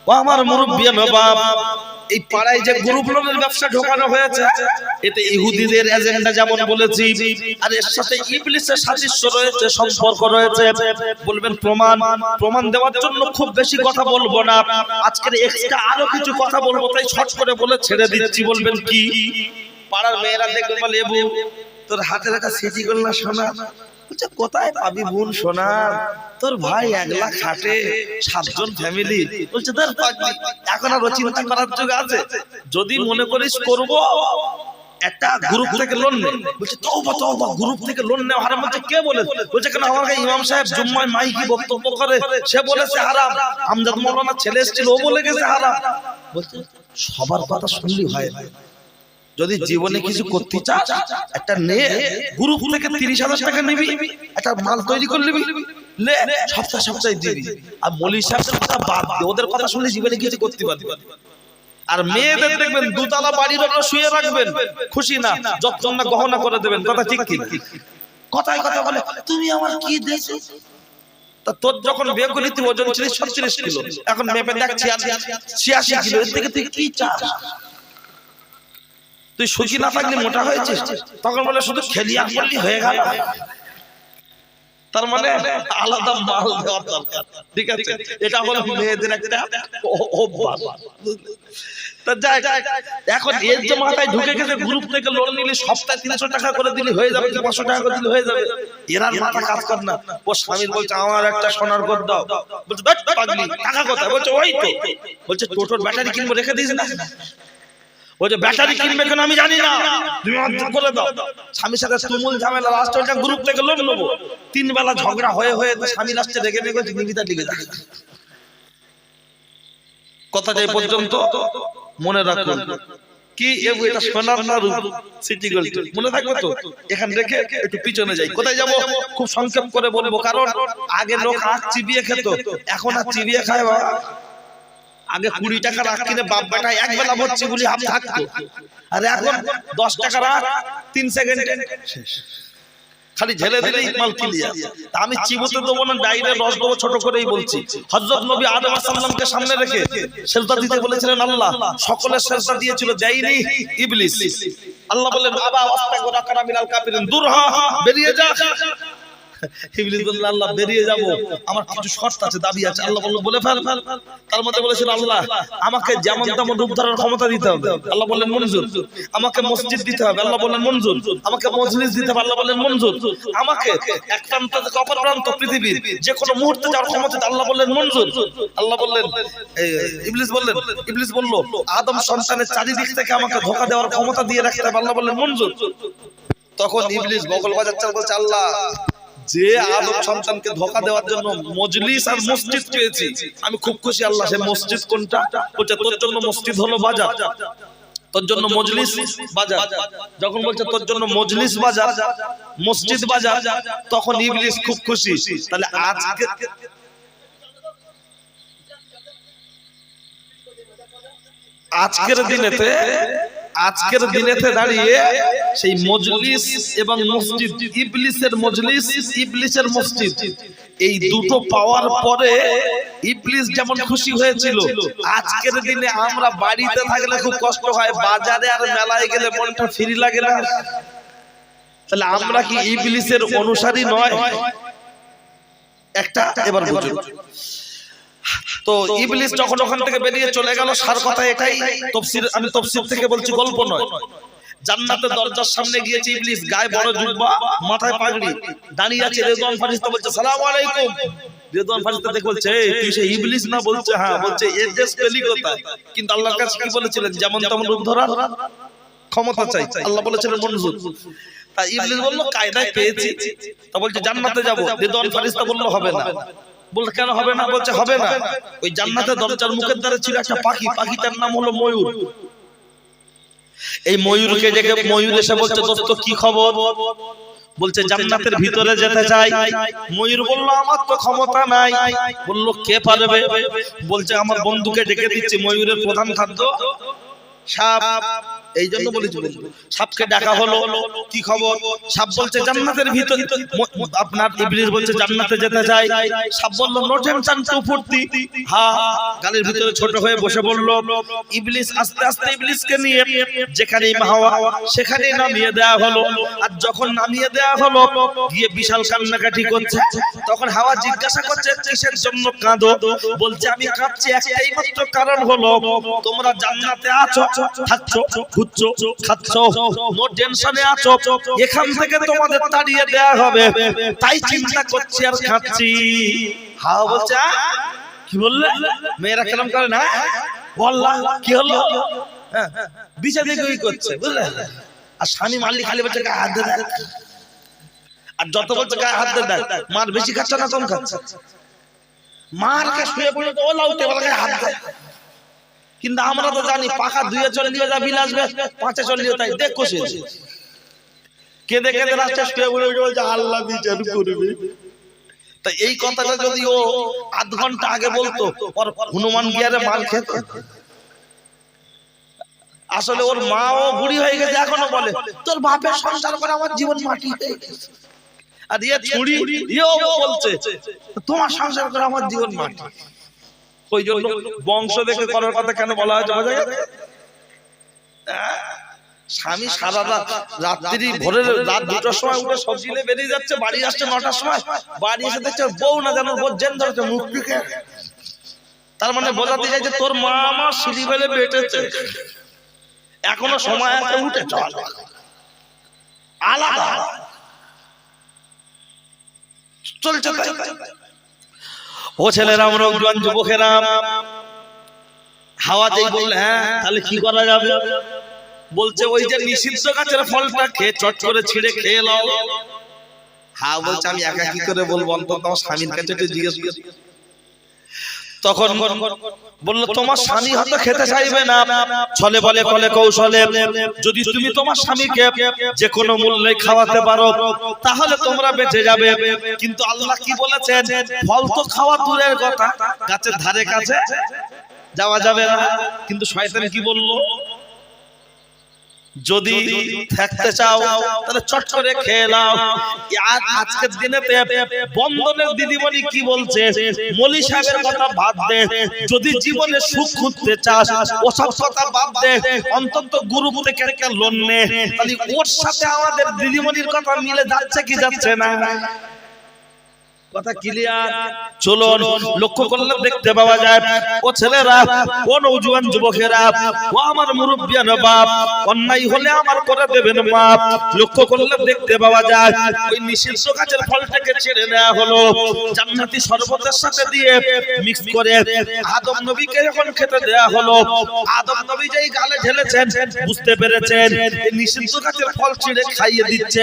ও আমার মুরব্বিয়ান বাপ, এই পাড়ায় যে গ্রুপ লোনের ব্যবসা ঢোকানো হয়েছে, এতে ইহুদিদের এজেন্ডা যেমন বলেছি, আর এর সাথে ইবলিসের সাদৃশ্য রয়েছে, সম্পর্ক রয়েছে। বলবেন প্রমাণ দেওয়ার জন্য খুব বেশি কথা বলবো না, আজকের এক্সট্রা আরো কিছু কথা বলবো, তাই শর্ট করে বলে ছেড়ে দিচ্ছি। বলবেন কি? পাড়ার মেয়েরা দেখবে বলে, এবু তোর হাতে রাখা সিটি গোল্লা সোনা, বলছে কোথায় পাবি বোন সোনা, তোর ভাই 1 লাখ খাটে, 7 জন ফ্যামিলি। বলছে তোর পাগলি, এখন আর চিন্তা করার যুগ আছে? যদি মনে করিস করব, একটা গ্রুপ থেকে লোন নে। বলছে তওবা তওবা, গ্রুপ থেকে লোন নেওয়া হারাম। বলছে কে বলে? বলছে কেন আমার কাছে ইমাম সাহেব জুম্মায় মাইকি বক্তব্য করে, সে বলেছে হারাম। আমজাদ মাওলানা ছেলে এসেছিল, ও বলে গেছে হারাম। বলছে সবার কথা শুনলি হয় না, যদি জীবনে কিছু করতে চাস একটা নে, গ্রুপ থেকে 30,000 টাকা নিবি, একটা মাল তৈরি করে নিবি, লে সপ্তাহে দিবি। আর মৌলী সাহেবের কথা বাদ দে, ওদের কথা শুনলে জীবনে কিছু করতে পারবি। আর মেয়েদের দেখবেন 2 তলা বাড়ির ওপর শুয়ে রাখবেন, খুশি না, যত্ন না গহনা করে দেবেন। কথা ঠিক কি না? কথায় কথা বলে তুমি আমার কি দিয়েছো? তা তোর যখন বিয়ে করলি তুই ওজন ছিলিস 36 কিলো, এখন মেপে দেখ 86 কিলো। এর থেকে তুই কি চাস? তুই সুখী না থাকলে মোটা হয়েছিস, তখন বলে শুধু খেলি আর বললি হয়ে গেল। তার মানে আলাদা মাল দেওয়ার দরকার, ঠিক আছে? এটা হলো মেয়েদের একটা অভ্যাস। তা যাই, এখন এর যে মাথায় ঢুকে গেছে গ্রুপ থেকে লোন নিলে সপ্তাহে 300 টাকা করে দিলে হয়ে যাবে, কি 500 টাকা করে দিলে হয়ে যাবে, এরা মাথা কাজ কর না। ও স্বামী বলছে আমার একটা সোনার গদ দাও, বলছে পাগলি টাকা কোথায়? বলছে ওই তো, বলছে টোটোর ব্যাটারি কিনবো, রেখে দিস না। ওই যে ব্যাটারি কিনবে কেন আমি জানি না, তুমি অর্ধেক করে দাও। স্বামীর সাথে তুমুল ঝামেলা, লাস্টে ওটা গ্রুপ থেকে লোন নেবো। 3 বেলা ঝগড়া হয়ে স্বামী লাস্টে রেগে মেগে নিবিতা লিখে যায়। কথাটা এই পর্যন্ত মনে রাখুন। কি এটা সোনার না রূপ? সিটি গোল্ড মনে থাকবে তো? এখান রেখে একটু পিছনে যাই। কোথায় যাব খুব সংক্ষেপ করে বলবো, কারণ আগে লোক আখ চিবিয়ে খেত, এখন আর চিবিয়ে খায়। আগে 20 টাকার আখ কিনে বাপ বেটা এক বেলা ভরছি বলি হাত থাকতো, আর এখন 10 টাকার আখ 3 সেকেন্ডে শেষ। খালি ঝেলে দিলেই মাল ক্লিয়ার। আমি চিবোতে দেবো না, ডাইরেক্ট রস দেবো, ছোট করেই বলছি। হযরত নবী আদম আলাইহিস সালামকে সামনে রেখে সিজদা দিতে বলেছিলেন আল্লাহ, সকলের সিজদা দিয়েছিল, দেয়নি ইবলিস। আল্লাহ বললেন আবা ওয়াস্তাগফিরা কানা মিনাল কাফিরিন, দূর হ, বেরিয়ে যা। ইবলিস বলল আল্লাহ বেরিয়ে যাব, আমার কিছু শর্ত আছে, দাবি আছে। আল্লাহ বলল বলে ফেল। তার মধ্যে বলেছিল আল্লাহ আমাকে যেমন তেমন রূপ ধরার ক্ষমতা দিতে হবে। আল্লাহ বললেন মঞ্জুর। আমাকে মসজিদ দিতে হবে। আল্লাহ বললেন মঞ্জুর। আমাকে মজলিস দিতে হবে। আল্লাহ বললেন মঞ্জুর। আমাকে এক প্রান্ত থেকে অপর প্রান্ত পৃথিবীর যে কোনো মুহূর্তে যাওয়ার ক্ষমতা, আল্লাহ বললেন মঞ্জুর। আল্লাহ বললেন ইবলিস বলল আদম সন্তানের চারিদিক থেকে আমাকে ধোঁকা দেওয়ার ক্ষমতা দিয়ে রাখতে হবে। আল্লাহ বললেন মঞ্জুর। তখন ইবলিস বগল বাজাচ্ছে, বলছে আল্লাহ যে আদম সন্তানকে ধোঁকা দেওয়ার জন্য মজলিস আর মসজিদ পেয়েছি, আমি খুব খুশি। আল্লাহ সে মসজিদ কোনটা? বলছে তোর জন্য মসজিদ হলো বাজার, তোর জন্য মজলিস বাজার। যখন বলছে তোর জন্য মজলিস বাজার, মসজিদ বাজার, তখন ইবলিস খুব খুশি। তাহলে আজকের দিনেতে দাঁড়িয়ে সেই মজলিস এবং মসজিদ, ইবলিসের মজলিস, ইবলিসের মসজিদ, এই দুটো পাওয়ার পরে ইবলিস যেমন খুশি হয়েছিল, আজকের দিনে আমরা বাড়িতে থাকলে খুব কষ্ট হয়, বাজারে আর মেলায় গেলে মনটা ফ্রি লাগে না। তাহলে আমরা কি ইবলিসের অনুসারী নয়? একটা এবার বুঝুন তো। ইবলিস যখন ওখান থেকে বেরিয়ে চলে গেল, সার কথা এটাই। আমি তফসির থেকে বলছি, গল্প নয়। জান্নাতের দরজার সামনে গিয়েছে ইবলিস, গায়ে বড় জুব্বা, মাথায় পাগড়ি, দাঁড়িয়ে আছে। রেদওয়ান ফারিস্তা বলছে সালামু আলাইকুম। রেদওয়ান ফারিস্তা দেখে বলছে তুই সেই ইবলিস না? বলছে হ্যাঁ। বলছে এর দেশ পেলি কোথায়? কিন্তু আল্লাহর কাছে কি বলেছিলেন? যেমন তেমন রূপ ধরার ক্ষমতা চাই। আল্লাহ বলেছিলেন মনজুর। তাই ইবলিস বলল কায়দায় পেয়েছি। তা বলছে জান্নাতে যাব। রেদওয়ান ফারিস্তা বলল হবে না। বলতে কেন হবে না? বলছে হবে না, ওই জান্নাতের দরজার মুখের দ্বারে ছিল একটা পাখি, পাখিটার নাম হলো ময়ূর। এই ময়ূরকে দেখে ময়ূর এসে বলছে দোস্ত কি খবর? বলছে জান্নাতের ভিতরে যেতে চাই। ময়ূর বলল আমার তো ক্ষমতা নাই। বলল কে পারবে? বলছে আমার বন্ধুকে ডেকে দিচ্ছি। ময়ূরের প্রধান খাদ্য সাপ, এই জন্য বলেছি সাপকে ডাকা হলো। কি খবর? সাপ বলছে জান্নাতের ভিতরে, আপনার ইবলিস বলছে জান্নাতে যেতে চাই। সাপ বলল নো টেনশন টু ফুর্তি, হ্যাঁ। গালের ভিতরে ছোট হয়ে বসে বলল। ইবলিস আস্তে আস্তে ইবলিসকে নিয়ে যেখানে হাওয়া সেখানে নামিয়ে দেয়া হলো। আর যখন নামিয়ে দেয়া হলো, গিয়ে বিশাল কান্নাকাটি করছে। তখন হাওয়া জিজ্ঞাসা করছে কিসের জন্য কাঁদো? বলছে আমি কাঁদছি একটাই মাত্র কারণ হলো তোমরা জান্নাতে আছো, থাকছো, ঘুরছো, খাচ্ছো, নো টেনশনে আছো। এখান থেকে তোমাদের তাড়িয়ে দেয়া হবে, তাই চিন্তা করছি আর খাচ্ছি। হাওয়া বলছে কি বললে? মেয়েরা কেমন করে না? বললাম কি হলো? বিছা দেখে ওই করছে, বুঝলে? আর স্বামী মারলি খালি বলছে গায়ে হাত দে, আর যত বলছে গায়ে হাত দে, মার বেশি খাচ্ছে না কম খাচ্ছে? মার কে শুয়ে পড়ে তো লাউতে বলে গায়ে হাত দে। কিন্তু আমরা তো জানি পাখা ধুয়ে চলিয়ে যা বিল আসবে, পাঁচে চলিয়ে তাই দেখ কষে কেঁদে কেঁদে রাস্তায় শুয়ে পড়ে বলছে আল্লাহ বিচার করবে। তা এই কথাটা যদি ও আধ ঘন্টা আগে বলতো, ওর হনুমান গিয়ারে মাল খেত। আসলে ওর মাও বুড়ি হয়ে গেছে, এখনো বলে তোর বাপের সংসার করে আমার জীবন মাটি হয়ে গেছে। আর ইয়ে ছুরি ইয়েও বলছে তোমার সংসার করে আমার জীবন মাটি। ওই জন্য বংশ দেখে করার কথা কেন বলা হয়েছে বোঝা গেছে? স্বামী সারা রাত্রি ভোরের রাত 2টার সময় উঠে সবজি নিয়ে বেরিয়ে যাচ্ছে, বাড়ি আসছে 9টার সময়। বাড়ি এসে দেখছে বউ না যেন জেন ধরেছে মুখ থেকে। তার মানে বোঝাতে চাইছে তোর মা আমার সিঁড়ি ফেলে বেটেছে, এখনো সময় আছে, উঠে চল। আলাদা চলছে। ও ছেলেরা, আমরা যুবকেরা, হাওয়াতেই বললে হ্যাঁ তাহলে কি করা যাবে? বলছে ওই যে নিষিদ্ধ গাছের ফলটা খেয়ে চট করে ছিঁড়ে খেয়ে নাও। হ্যাঁ বলছে আমি একা কি করে বলবো, অন্তত আমার স্বামীর কাছে একটু জিজ্ঞেস করি। তখন বললো তোমার স্বামী হয়তো খেতে চাইবে না, ছলে বলে কলে কৌশলে যদি তুমি তোমার স্বামীকে যে কোনো মূল্যে খাওয়াতে পারো তাহলে তোমরা বেঁচে যাবে। কিন্তু আল্লাহ কি বলেছেন, ফল তো খাওয়া দূরের কথা, গাছের ধারে কাছে যাওয়া যাবে না। কিন্তু শয়তান কি বললো, যদি থাকতে চাও তাহলে চট করে খেয়ে নাও। আজকের দিনেতে বন্ধনের দিদিমণি কি বলছে, মলি সাহেবের কথা বাদ দে, যদি জীবনে সুখ খুঁজতে চাস ওসব কথা বাদ দে, অন্তত গ্রুপ থেকে একটা লোন নে। তাহলে ওর সাথে আমাদের দিদিমণির কথা মিলে যাচ্ছে কি যাচ্ছে না? কথা ক্লিয়ার? চলুন লক্ষ্য করলে দেখতে পাওয়া যায়, ও ছেলেরা, ও নওজোয়ান যুবকেরা, ও আমার মুরব্বিয়ান বাপ, অন্যায় হলে আমার করে দেবেন মাপ। লক্ষ্য করলে দেখতে পাওয়া যায় ওই নিষিদ্ধ গাছের ফলটাকে ছেড়ে নেওয়া হলো, জান্নাতি শরবতের সাথে দিয়ে মিক্স করে আদম নবীকে যখন খেতে দেয়া হলো, আদম নবী যেই গালে ঢেলেছেন বুঝতে পেরেছেন এই নিষিদ্ধ গাছের ফল ছিঁড়ে খাইয়ে দিচ্ছে।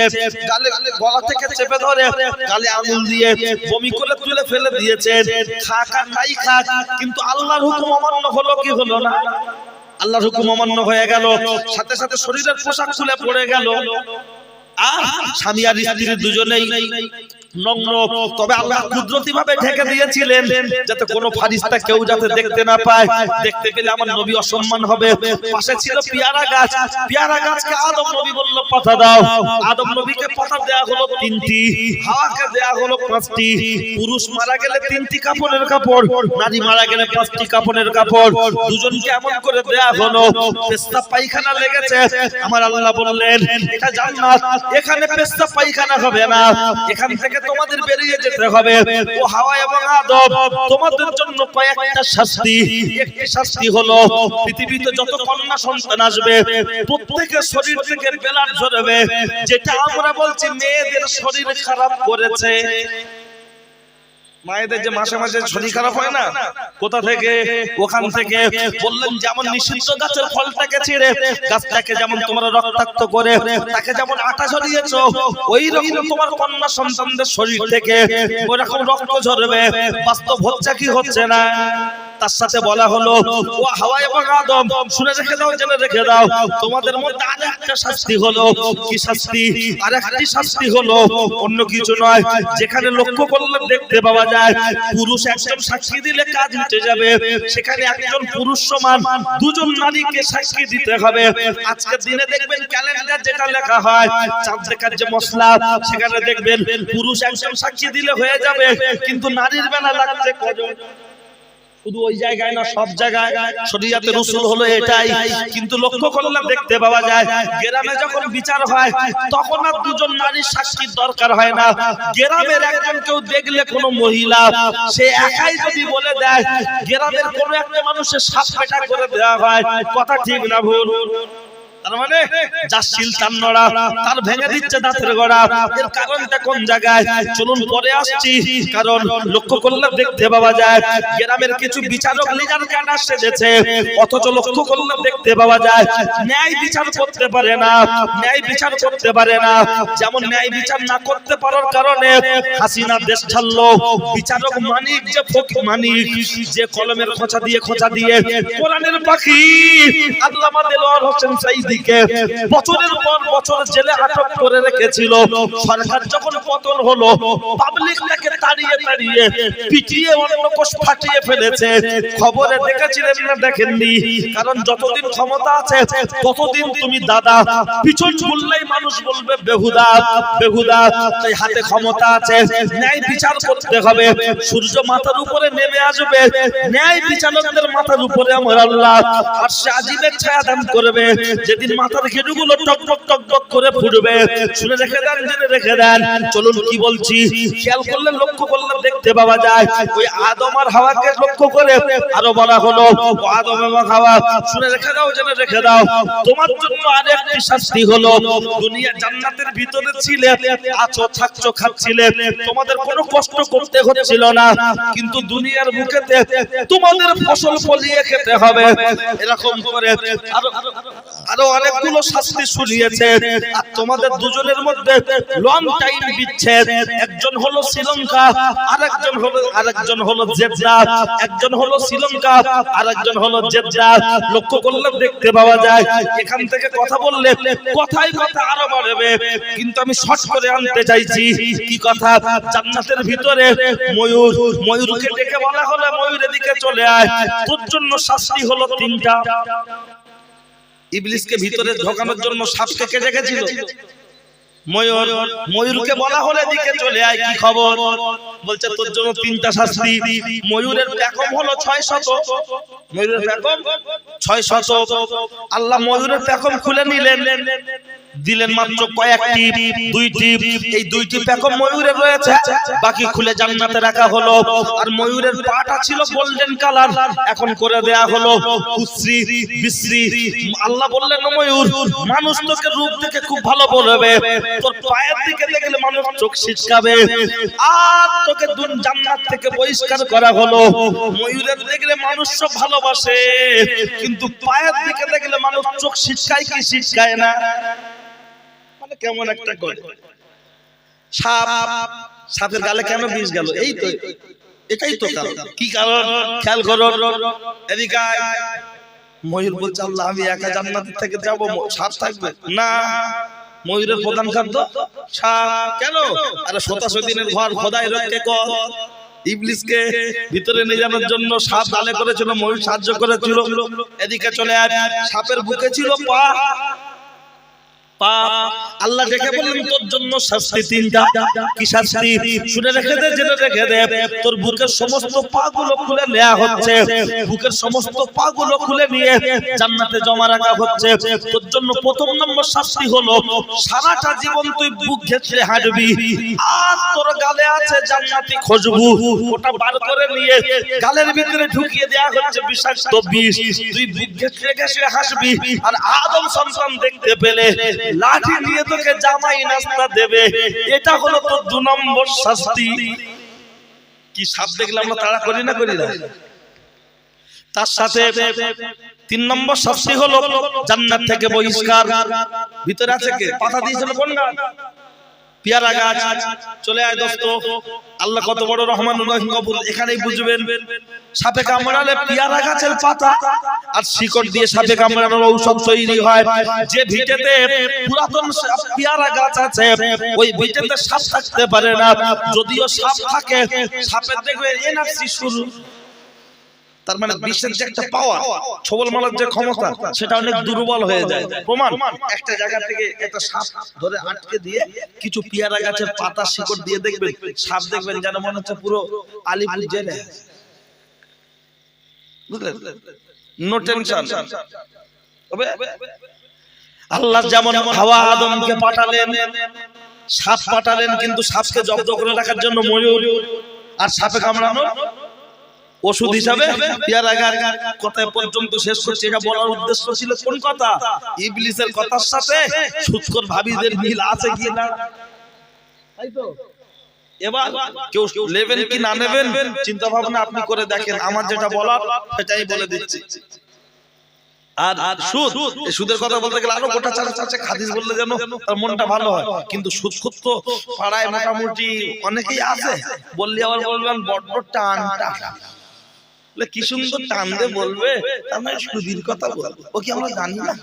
গালে গলা থেকে চেপে ধরে গালে আঙুল দিয়ে বমি করে তুলে ফেলে দিয়েছেন। খাক আর নাই খাক, কিন্তু আল্লাহর হুকুম অমান্য হলো কি হলো না? আল্লাহর হুকুম অমান্য হয়ে গেল, সাথে সাথে শরীরের পোশাক খুলে পড়ে গেল। আর স্বামী আর স্ত্রী দুজনেই নগ্ন। তবে আল্লাহ কুদরতি ভাবে ঢেকে দিয়েছিলেন যাতে কোনো ফারিস্তা কেউ যাতে দেখতে না পায়, দেখতে পেলে আমার নবী অসম্মান হবে। পাশে ছিল পেয়ারা গাছ, পেয়ারা গাছকে আদম নবী বলল পাতা দাও। আদম নবীকে পাতা দেয়া হলো 3টি, হাওয়াকে দেয়া হলো 5টি। পুরুষ মারা গেলে 3টি কাপড়ের কাপড়, নারী মারা গেলে 5টি কাপড়ের কাপড়। দুজনকে এমন করে দেয়া হলো। পেশাব পায়খানা লেগেছে, আমার আল্লাহ বললেন এটা জান্নাত, এখানে পেশাব পায়খানা হবে না, এখান থেকে তোমাদের বেরিয়ে যেতে হবে। ও হাওয়া এবং আদম, তোমাদের জন্য কয়েকটা শাস্তি। একটি শাস্তি হলো পৃথিবীতে যত কন্যা সন্তান আসবে প্রত্যেকের শরীর থেকে ব্লাড ঝরবে, যেটা আমরা বলছি মেয়েদের শরীর খারাপ করেছে। মায়েদের যে মাসে মাসে শরীর খারাপ হয় না, কোথা থেকে? ওখান থেকে। বললেন যেমন নিষিদ্ধ গাছের ফলটাকে ছিঁড়ে গাছটাকে যেমন তোমরা রক্তাক্ত করে তাকে যেমন আটা ঝরিয়েছো, ওই রকম তোমার কন্যা সন্তানদের শরীর থেকে ওরকম রক্ত ঝরবে। বাস্তব হচ্ছে কি হচ্ছে না? তার সাথে বলা হলো ও হাওয়া এবং আদম, শুনে রেখে দাও, জেনে রেখে দাও, তোমাদের মধ্যে আরেকটা শাস্তি হলো। কি শাস্তি? আরেকটি শাস্তি হলো অন্য কিছু নয়, যেখানে লক্ষ্য করলে দেখতে পাওয়া যায় পুরুষ একজন সাক্ষী দিলে কাজ মিটে যাবে, সেখানে একজন পুরুষ সমান দুজন নারীকে সাক্ষী দিতে হবে। আজকের দিনে দেখবেন ক্যালেন্ডার যেটা লেখা হয় চাঁদ দেখার যে মশলা, সেখানে দেখবেন পুরুষ একজন সাক্ষী দিলে হয়ে যাবে, কিন্তু নারীর বেলা লাগছে কজন? শুধু ওই জায়গায় না, সব জায়গায় শরীয়তের উসুল হলো এটাই। কিন্তু লক্ষ্য করলে দেখতে পাওয়া যায় গ্রামে যখন বিচার হয় তখন আর দুজন নারীর সাক্ষীর দরকার হয় না। গ্রামের একজন কেউ দেখলে কোনো মহিলা সে একাই যদি বলে দেয়, গ্রামের কোনো একটা মানুষের সাত পেটা করে দেওয়া হয়। কথা ঠিক না ভুল? তার মানে যার শিল তার নড়া, তার ভেঙে দিচ্ছে দাঁতের গোড়া। এর কারণটা কোন জায়গায়? চলুন পরে আসছি। কারণ লক্ষ্য করলে দেখতে পাওয়া যায় গ্রামের কিছু বিচারক লিডার ক্যাডার সেজেছে, অথচ লক্ষ্য করলে দেখতে পাওয়া যায় ন্যায় বিচার করতে পারে না, ন্যায় বিচার করতে পারে না। যেমন ন্যায় বিচার না করতে পারার কারণে হাসিনা দেশ ছাড়লো। বিচারক মানিক, যে ফকির মানিক, যে কলমের খোঁচা দিয়ে কোরআনের পাখি আল্লামা দেলোয়ার হোসেন সাইদ বছরের পর বছর জেলে আটক করে রেখেছিল। সরকার যখন পতন হলো পাবলিক তাকে তাড়িয়ে পিটিয়ে অন্য কোষ ফাটিয়ে ফেলেছে। খবরে দেখেছিলেন না দেখেননি? কারণ যতদিন ক্ষমতা আছে ততদিন তুমি দাদা, পিছন ঘুরলেই মানুষ বলবে বেহুদা বেহুদা। তাই হাতে ক্ষমতা আছে, ন্যায় বিচার করতে হবে। সূর্য মাথার উপরে নেমে আসবে, ন্যায় বিচারকদের মাথার উপরে আমার আল্লাহ আরশে আজিমের ছায়া দান করবে। যেদিন মাথার ঘেটুগুলো টক করে ফুটবে। শুনে রেখে দেন, জেনে রেখে দেন। চলুন কি বলছি খেয়াল করলে লক্ষ্য করলে দেখতে পাওয়া যায় ওই আদম আর হাওয়াকে লক্ষ্য করে আরো বলা হলো আদম এবং হাওয়া, শুনে রেখে দাও, জেনে রেখে দাও, তোমার জন্য আরেকটি শাস্তি হলো দুনিয়া জান্নাতের ভিতরে ছিলে, আছো, থাকছো, খাচ্ছিলে, তোমাদের কোনো কষ্ট করতে হচ্ছিল না, কিন্তু দুনিয়ার বুকেতে তোমাদের ফসল ফলিয়ে খেতে হবে। এরকম করে আরো অনেকগুলো শাস্তি শুনিয়েছে। আর তোমাদের দুজনের মধ্যে লং টাইম বিচ্ছেদ। একজন হলো শ্রীলঙ্কা, আরেকজন হলো জেদ্দা। একজন হলো শ্রীলঙ্কা, আরেকজন হলো জেদ্দা। লক্ষ্য করলে দেখতে পাওয়া যায় এখান থেকে কথা বললে কথায় কথা আরো বাড়বে, কিন্তু আমি শর্ট করে আনতে চাইছি। কি কথা? জান্নাতের ভিতরে ময়ূর, ময়ূরকে ডেকে বলা হলো ময়ূর এদিকে চলে আয়, তোর জন্য শাস্তি হলো তিনটা। ইবলিসকে ভিতরে ঢোকানোর জন্য সাপকে কেটে গেছিল ময়ূর, ময়ূরকে বলা হলো এদিকে চলে আয়, কি খবর? বলছে তোর জন্য তিনটা শাস্তি। ময়ূরের পেখম হলো 600, ময়ূরের পেখম 600। আল্লাহ ময়ূরের পেখম খুলে নিলেন, দিলেন মাত্র কয়েকটি, দুইটি। এই দুইটি পেখম ময়ূরের রয়েছে, বাকি খুলে জান্নাতে রাখা হলো। আর ময়ূরের পাটা ছিল গোল্ডেন কালার, এখন করে দেয়া হলো কুশ্রী বিশ্রী। আল্লাহ বললেন ময়ূর, মানুষ তোকে রূপ দেখে খুব ভালো বলবে, তোর পায়ের দিকে দেখলে মানুষ চোখ ছিটকাবে, আর তোকে জান্নাত থেকে বহিষ্কার করা হলো। ময়ূরের দেখলে মানুষ সব ভালোবাসে, কিন্তু পায়ের দিকে দেখলে মানুষ চোখ ছিটকায় কি ছিটকায় না? কেমন একটা করে সাপ, সাপের গালে কেন বিষ গেল? এই তো, এটাই তো কারণ। কি কারণ? খেয়াল করো। এদিকে ময়ূর বলছে আল্লাহ আমি একা জান্নাতের থেকে যাবো, সাপ থাকবে না। ময়ূরের প্রধান খাদ্য সাপ। কেন? আরে 87 দিনের ঘর খোদাই রক্ষে কর। ইবলিসকে ভিতরে নিয়ে যাওয়ার জন্য সাপ গালে করেছিল, ময়ূর সাহায্য করেছিল। এদিকে চলে আয়, সাপের বুকে ছিল পা। আল্লাহ দেখে বললেন তোর জন্য শাস্তি তিনটা। কি শাস্তি? শুনে রেখে দে, জেনে রেখে দে। তোর বুকের সমস্ত পাগুলো খুলে নেওয়া হচ্ছে, বুকের সমস্ত পাগুলো খুলে নিয়ে জান্নাতে জমা রাখা হচ্ছে। তোর জন্য প্রথম নম্বর শাস্তি হলো সারাটা জীবন তুই বুক ঘেঁচড়ে হাঁটবি, আর তোর গালে আছে জান্নাতি খুশবু, ওটা বার করে নিয়ে গালের ভিতরে ঢুকিয়ে দেয়া হচ্ছে বিষাক্ত বিষ। তুই বুক ঘেঁচড়ে ঘেঁচড়ে হাসবি, আর আদম সন্তান দেখতে পেলে লাঠি নিয়ে তোকে জামাই নাস্তা দেবে। এটা হলো তোর 2 নম্বর শাস্তি। কি সাপ দেখলে আমরা তাড়া করি না, করি না? তার সাথে 3 নম্বর শাস্তি হলো জান্নাত থেকে বহিষ্কার। ভিতরে আছে কে? পাতা দিয়েছিল কোন গাছ? পেয়ারা গাছ। চলে আয় দোস্ত, আল্লাহ কত বড় রহমানুর রহিম গফুর, এখানেই বুঝবেন। সাপে কামড়ালে পেয়ারা গাছের পাতা আর শিকড় দিয়ে সাপে কামড়ানোর ঔষধ তৈরি হয়। যে ভিটেতে পুরাতন পেয়ারা গাছ আছে, ওই ভিটেতে সাপ থাকতে পারে না। যদিও সাপ থাকে, সাপের দেখবে এনার্জি শুরু, তার মানে বিশ্বের যে একটা পাওয়ার, ছবল মারার যে ক্ষমতা, সেটা অনেক দুর্বল হয়ে যায়। প্রমাণ, একটা জায়গা থেকে একটা সাপ ধরে আটকে দিয়ে কিছু পেয়ারা গাছের পাতা শিকড় দিয়ে দেখবেন, সাপ দেখবেন যেন মনে হচ্ছে পুরো আলিপুর জেলে। বুঝলেন? No tension. আল্লাহ যেমন হাওয়া আদমকে পাঠালেন, সাপ পাঠালেন, কিন্তু সাপকে জব্দ করে রাখার জন্য ময়ূর, আর সাপে কামড়ানোর ওষুধ হিসাবে পেয়ারা গাছ। কথা পর্যন্ত শেষ করছি। এটা বলার উদ্দেশ্য ছিল কোন কথা? ইবলিসের কথার সাথে সুৎখোর ভাবিদের মিল আছে কি না? তাই তো। এবার কেউ নেবেন কি না নেবেন চিন্তা ভাবনা আপনি করে দেখেন। আমার যেটা বলার সেটাই বলে দিচ্ছি। আর সুদ, সুদের কথা বলতে গেলে আরো গোটা চারটে হাদিস বললে যেন তার মনটা ভালো হয়। কিন্তু সুদ খুদ তো পাড়ায় মোটামুটি অনেকেই আছে, বললে আবার বলবেন বড় টানটা, কি সুন্দর টান দিয়ে বলবে, তার মানে সুদির কথা বলবো। ও কি আমরা জানি না?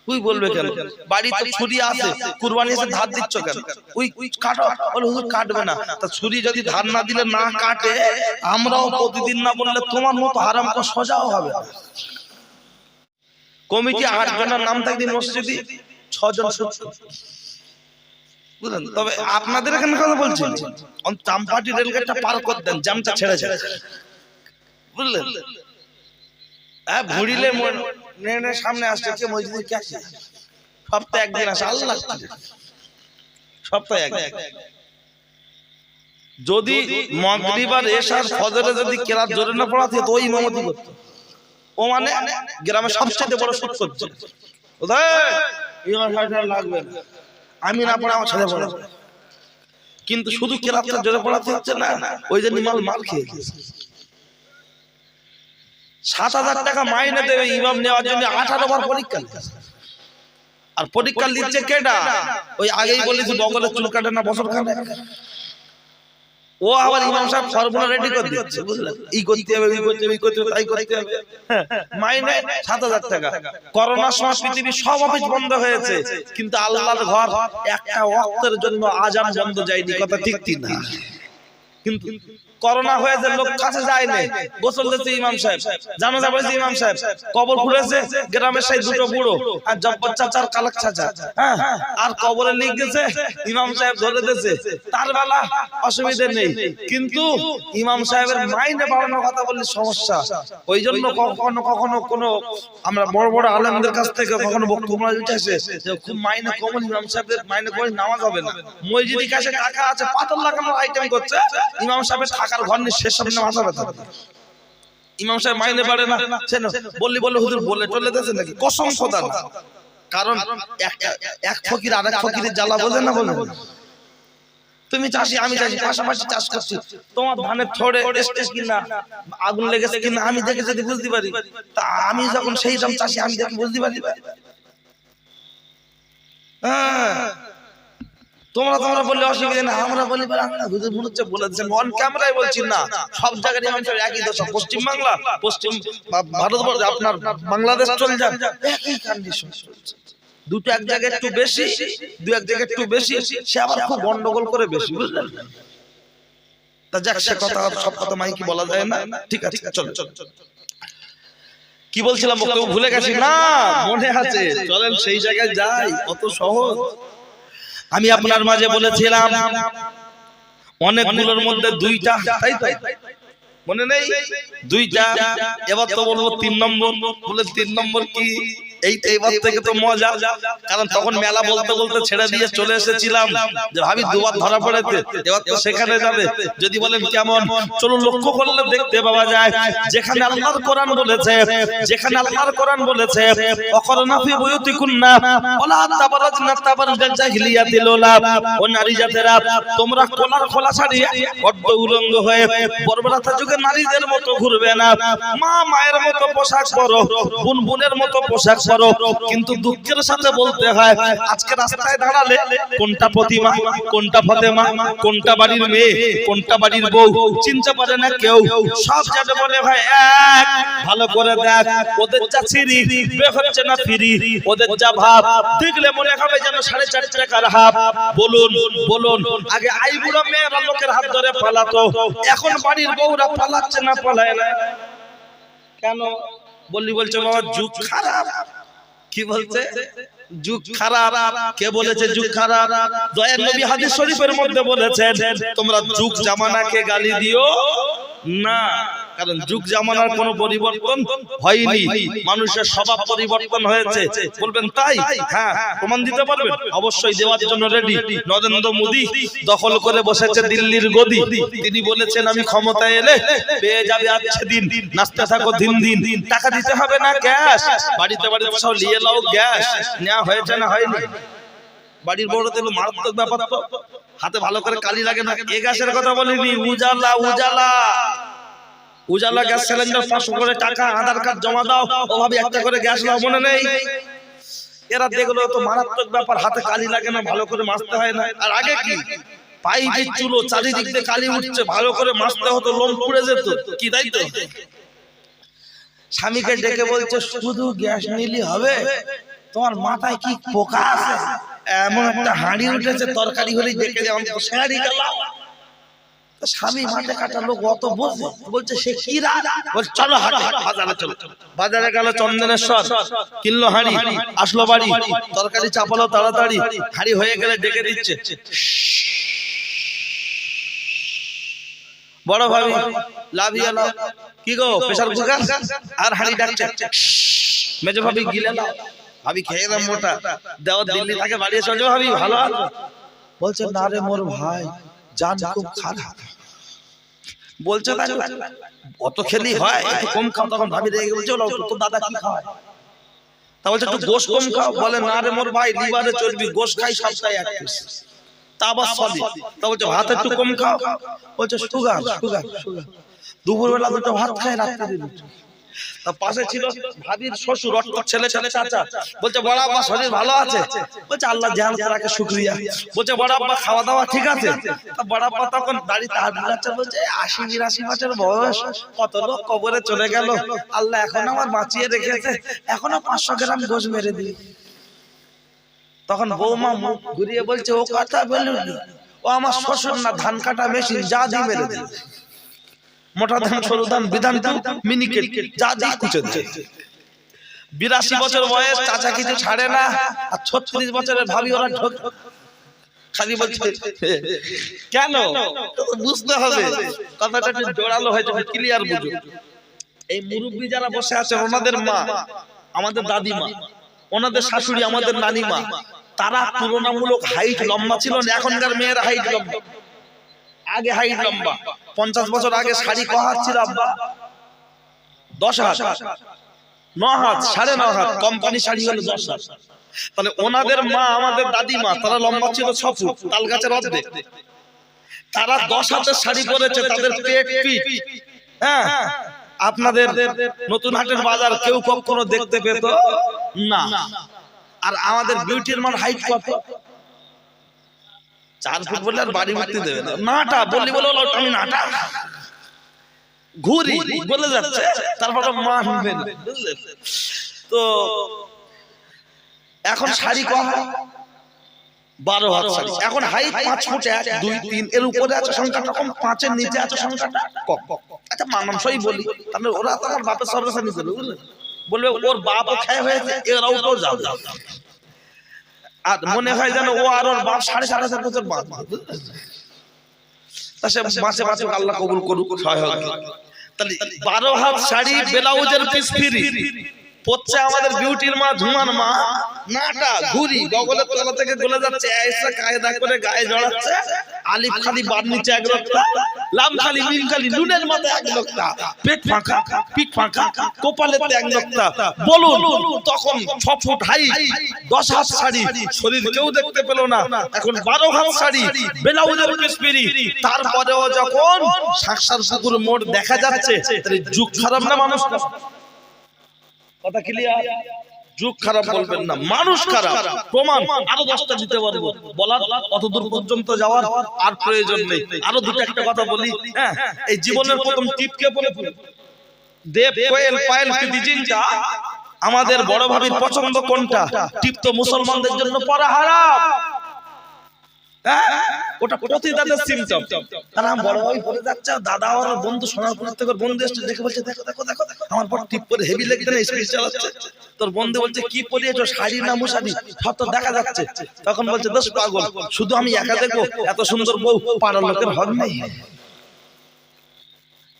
তুই বলবে কেন? বাড়িতে ছুরি আছে, কুরবানি এসে ধার দিচ্ছ কেন? ওই কাটো, বলে হুজুর কাটবে না। তা ছুরি যদি ধার না দিলে না কাটে, আমরাও প্রতিদিন না বললে তোমার মতো হারাম তো সোজাও হবে। কমিটি 8 জনের নাম থাকবে মসজিদে, 6 জন সুদ। বুঝলেন? তবে আপনাদের এখানে কথা বলছি, চাম্পাটি রেলগেটটা পার করে দেন, জ্যামটা ছেড়ে ছেড়ে। বুঝলেন? হ্যাঁ, ঘুরিলে সামনে আসছে কে মসজিদে কে আসে, সপ্তাহে একদিন আসে। আল্লাহ, সপ্তাহে একদিন। যদি মাগরিব আর এশার ফজরে যদি কেরাত জোরে না পড়াতে তো ওই ইমামতি করতো। ও মানে গ্রামে সবচেয়ে বড় সুদ করছে। লাগবে আমি না পড়া আমার ছেলে পড়াবো, কিন্তু শুধু কেরাতটা জোরে পড়াতে হচ্ছে না, ওই জন্য মাল খেয়ে গেছে। 7,000 টাকা মাইনে দেবে ইমাম নেওয়ার জন্য 18 বার পরীক্ষা। আর পরীক্ষা দিচ্ছে কেডা? ওই আগেই বলেছি বগলের চুল কাটে না বছর খানে, ও আবার ইমাম সাহেব ফর্মুলা রেডি করে দিচ্ছে, বুঝলেন? ই করতে হবে, ই করতে হবে, ই করতে হবে, তাই করতে হবে। মাইনে 7,000 টাকা। করোনার সময় পৃথিবীর সব অফিস বন্ধ হয়েছে, কিন্তু আল্লাহর ঘর একটা ওয়াক্তের জন্য আজান বন্ধ যায়নি। কথা ঠিক কি না? কিন্তু করোনা হয়েছে, লোক কাছে যায় না, গোসল দিচ্ছে ইমাম সাহেব, জানাজা পড়েছে ইমাম সাহেব, কবর খুঁড়েছে গ্রামের সেই দুটো বুড়ো আর জব্বর চাচা আর কালাক চাচা, হ্যাঁ, আর কবরে লিখ গেছে, ইমাম সাহেব ধরে দিয়েছে, তার বেলা অসুবিধা নেই। কিন্তু ইমাম সাহেবের মাইনে বাড়ানোর কথা বললে সমস্যা। ওই জন্য কখনো কখনো কোনো আমরা বড় বড় আলেমদের কাছ থেকে কখনো বক্তব্য উঠেছে যে খুব মাইনে কম, ইমাম সাহেবের মাইনে কম, নামাজ হবে না। মসজিদের কাছে টাকা আছে, পাথর লাগানোর আইটেম করছে, ইমাম সাহেবের টাকার ঘর নিয়ে শেষ সামনে মাথা ব্যথা। ইমাম সাহেব মাইনে বাড়ে না, বললি বললে হুজুর বলে টলে দিয়েছে নাকি? কসম খোদা না। কারণ এক ফকির আর এক ফকিরের জ্বালা বোঝে না, বলে তুমি চাষি আমি চাষি পাশাপাশি চাষ করছি, তোমার ধানের থড়ে স্টেজ কিনা আগুন লেগেছে কিনা আমি দেখে যদি বুঝতে পারি, তা আমি যখন সেই দাম চাষি আমি দেখে বুঝতে পারি। হ্যাঁ, তোমরা বললে অসুবিধা না, আমরা বলি হুজুর মনে হচ্ছে বলে দিচ্ছেন, অন ক্যামেরায় বলছি না, সব জায়গায় ইমাম সাহেব একই দশা। পশ্চিম বাংলা, পশ্চিম ভারতবর্ষ, আপনার বাংলাদেশ চলে যান, একই কন্ডিশন। দুটো এক জায়গায় একটু বেশি, দু এক জায়গায় একটু বেশি, সে আবার খুব গন্ডগোল করে বেশি, বুঝলেন? তা যাক, সে কথা সব কথা মাইকি বলা যায় না। ঠিক আছে, চলো চলো। কি বলছিলাম বক্তব্য ভুলে গেছি না, মনে আছে? চলেন সেই জায়গায় যাই, অত সহজ। আমি আপনার মাঝে বলেছিলাম অনেকগুলোর মধ্যে দুইটা, তাই তো মনে নেই? দুইটা। এবার তো বলবো 3 নম্বর। বলে 3 নম্বর কি? এইবার থেকে তো মজা, কারণ তখন মেলা বলতে বলতে ছেড়ে দিয়ে চলে এসেছিলাম যে ভাবি দুবার ধরা পড়েছে, এবার তো সেখানে যাবে। যদি বলেন কেমন, চলো লক্ষ্য করলে দেখতে পাওয়া যায় যেখানে আল্লাহর কোরআন বলেছে, যেখানে আল্লাহর কোরআন বলেছে অকরনা ফি বুয়ুতিকুন্না ওয়ালা তাবারাজনা তাবারুজাল জাহিলিয়াতিল উলা, ও নারী জাতেরা তোমরা কোলার খোলা ছাড়িয়ে বড্ড উলঙ্গ হয়ে বর্বরতা যুগে নারীদের মতো ঘুরবে না। মা মায়ের মতো পোশাক পরো, বোন বোনের মতো পোশাক পরো। কিন্তু দুঃখের সাথে বলতে হয় আজকে রাস্তায় দাঁড়ালে কোনটা প্রতিমা, কোনটা ফাতেমা, কোনটা বাড়ির মেয়ে, কোনটা বাড়ির বউ চিনতে পারে না কেউ। সব যাতে বলে ভাই এক, ভালো করে দেখ ওদের যা ছিরি বে হচ্ছে না ফিরি, ওদের যা ভাব দেখলে মনে হবে যেন 4.5 টাকার হাফ। বলুন বলুন, আগে আইবুড়া মেয়েরা লোকের হাত ধরে পালাতো, এখন বাড়ির বউরা পালাচ্ছে না, পালায় না কেন? বলছে বাবা যুগ খারাপ। কি বলছে? যুগ খারাপ। কে বলেছে যুগ খারাপ? দয়ার নবী হাদিস শরীফের মধ্যে বলেছেন তোমরা যুগ জামানাকে গালি দিও না, কারণ যুগ জামানার কোনো পরিবর্তন হয়নি, মানুষের স্বভাব পরিবর্তন হয়েছে। বলবেন তাই? হ্যাঁ, প্রমাণ দিতে পারবেন? অবশ্যই দেওয়ার জন্য রেডি। নরেন্দ্র মোদি দখল করে বসেছে দিল্লির গদি। তিনি বলেছেন আমি ক্ষমতায় এলে পেয়ে যাবে আজকে দিন, নাচতে থাকো দিন দিন, টাকা দিতে হবে না ক্যাশ, বাড়িতে বাড়িতে সব নিয়ে নাও গ্যাস। নেওয়া হয়েছে না হয়নি? বাড়ির বড় দিল মারাত্মক ব্যাপার তো, হাতে ভালো করে কালি লাগে না। এ গ্যাসের কথা বলিনি, উজালা উজালা উজালা গ্যাস সিলিন্ডার 500 করে টাকা, আধার কার্ড জমা দাও, ওভাবে একটা করে গ্যাস নাও, মনে নেই? এরা দেখলো তো মারাত্মক ব্যাপার, হাতে কালি লাগে না, ভালো করে মাজতে হয় না। আর আগে কি পাইপের চুলো, চারিদিক দিয়ে কালি উঠছে, ভালো করে মাজতে হতো, লোম পুড়ে যেত। কি তাই তো? স্বামীকে ডেকে বলছে শুধু গ্যাস নিলি হবে? তোমার মাথায় কি পোকা আছে? এমন একটা হাঁড়ি উঠেছে, তরকারি হলেই ডেকে দেয়, আমি সারি গেলাম। স্বামী মাঠে কাটা লোক অত বোঝে, বলছে সে কি রাত, বল চলো হাটে, বাজারে চলো। বাজারে গেল চন্দনেশ্বর, কিনলো হাঁড়ি, আসলো বাড়ি, তরকারি চাপালো তাড়াতাড়ি, হাঁড়ি হয়ে গেলে ডেকে দিচ্ছে বড় ভাবি লাভিয়া লাভ। কি গো প্রেসার কুকার আর হাঁড়ি ডাকছে, মেজো ভাবি গিলে লাও, ভাবি খেয়ে না মোটা, দেও দিল্লি থেকে বাড়ি এসে ভাবি ভালো আছে? বলছে না রে মোর ভাই, জান খুব খারাপ। বলছে তাই অত খেলি হয়, একটু কম খাও। তখন ভাবি রেগে বলছে তোর দাদা কি খায়? তা বলছে একটু গোশ কম খাও। বলে না রে মোর ভাই, লিভারে চর্বি, গোশ খাই সপ্তাহে 1 পিস, তা আবার সলি। তা বলছে ভাত একটু কম খাও। বলছে সুগার সুগার সুগার। দুপুরবেলা দুটো ভাত খায়, রাত্রে দুটো। তার পাশে ছিল ভাবির শ্বশুর, অর্থাৎ ছেলে ছেলে চাচা। বলছে বড় আব্বা শরীর ভালো আছে? বলছে আল্লাহ জাহান তারাকে শুকরিয়া। বলছে বড় আব্বা খাওয়া দাওয়া ঠিক আছে? তা বড় আব্বা তখন দাড়িতে হাত বুলাচ্ছে, বলছে 80-82 বছর বয়স, কত লোক কবরে চলে গেল, আল্লাহ এখন আমার বাঁচিয়ে রেখেছে, এখনো 500 গ্রাম গোশ মেরে দিই। তখন বৌমা মুখ ঘুরিয়ে বলছে ও কথা বলুনি, ও আমার শ্বশুর না, ধান কাটা মেশিন, যা দিয়ে মেরে দিই। মোটা ধান, সরু ধান, বিধান ধান, মিনিকেট, যা দিয়ে কুচে দেয়। 82 বছর বয়স, চাচা কিছু ছাড়ে না, আর 36 বছরের ভাবি ওরা ঢোক খালি বলছে কেন? বুঝতে হবে কথাটা একটু জোরালো হয়েছে, ক্লিয়ার বুঝুন। এই মুরব্বী যারা বসে আছে, ওনাদের মা আমাদের দাদিমা, ওনাদের শাশুড়ি আমাদের নানিমা, তারা তুলনামূলক হাইট লম্বা ছিল না। এখনকার মেয়েরা হাইট লম্বা, আগে হাইট লম্বা। 50 বছর আগে শাড়ি ক হাত ছিল আব্বা? 10 হাত, 9 হাত, 9.5 হাত। কোম্পানি শাড়ি হলো 10 হাত। তাহলে ওনাদের মা আমাদের দাদিমা, তারা লম্বা ছিল 6 ফুট, তাল গাছের অর্ধেক। তারা 10 হাতের শাড়ি পরেছে, তাদের পেট পিঠ, হ্যাঁ, আপনাদের নতুন হাটের বাজার কেউ কখনো দেখতে পেত না। আর আমাদের বিউটির মান হাইট কত? 4 ফুট বলে আর বাড়ি ভর্তি দেবে না। নাটা বললি বলে আমি নাটা ঘুরি বলে যাচ্ছে, তারপরে মানবে না, বুঝলেন? তো এখন শাড়ি কম, 12 হাত শাড়ি। এখন হাইট 5 ফুট 1, 2, 3, এর উপরে আছে সংখ্যাটা কম, 5 এর নিচে আছে সংখ্যাটা কম। আচ্ছা মানানসই বলি, তাহলে ওরা তো আমার বাপের সর্বসানি ছিল, বুঝলেন? বলবে ওর বাপও খেয়ে হয়েছে, এরাও তো যাবে। আর মনে হয় যেন ও আর ওর বাপ 7.5 বছর বাপ। তা সে মাসে মাসে আল্লাহ কবুল করুক, সহায়ক। তাহলে 12 হাত শাড়ি, ব্লাউজের পিস ফ্রি পড়ছে আমাদের বিউটির মা, ঝুমার মা, নাটা ঘুরি গগলের তলা থেকে গলে যাচ্ছে, ऐसा কায়দা করে গায়ে জড়াচ্ছে। আলিফ খালি বার নিচে 1 লোকটা, লাম খালি মিম খালি নুনের মধ্যে 1 লোকটা, পেট ফাঁকা, পিঠ ফাঁকা, কপালেতে 1 লোকটা। বলুন তখন 6 ফুট হাইট, 10 হাত শাড়ি, শরীর কেউ দেখতে পেল না। এখন 12 হাত শাড়ি, ব্লাউজের পিস ফ্রি। তারপরেও যখন সাকসার পুকুর মোড় দেখা যাচ্ছে, তাহলে যুগ খারাপ না মানুষ? কথা ক্লিয়ার? যুগ খারাপ বলবেন না, মানুষ খারাপ। প্রমাণ আরো 10টা দিতে পারবো, বলার কত দূর পর্যন্ত যাওয়ার আর প্রয়োজন নেই। আরো দুটো একটা কথা বলি, হ্যাঁ, এই জীবনের প্রথম টিপকে পড়ে দেব কোয়েল পায়েল কিদিজিনটা আমাদের বড় ভাবির পছন্দ কোনটা? টিপ তো মুসলমানদের জন্য পড়া হারাম, ওটা প্রতিদানের সিম্পটম। তারা বড় ভাই পড়ে যাচ্ছে, দাদা আর বন্ধু সোনারপুর থেকে বন্ধু এসে দেখে বলছে দেখো দেখো দেখো আমার পর টিপ করে হেভি লেগছে না, স্পিড চালাচ্ছে। তোর বন্ধু বলছে কি পরিয়েছো, শাড়ি না মুশাড়ি, সব তো দেখা যাচ্ছে। তখন বলছে দোষ পাগল, শুধু আমি একা দেখবো, এত সুন্দর বউ পাড়ার লোকের হক নেই?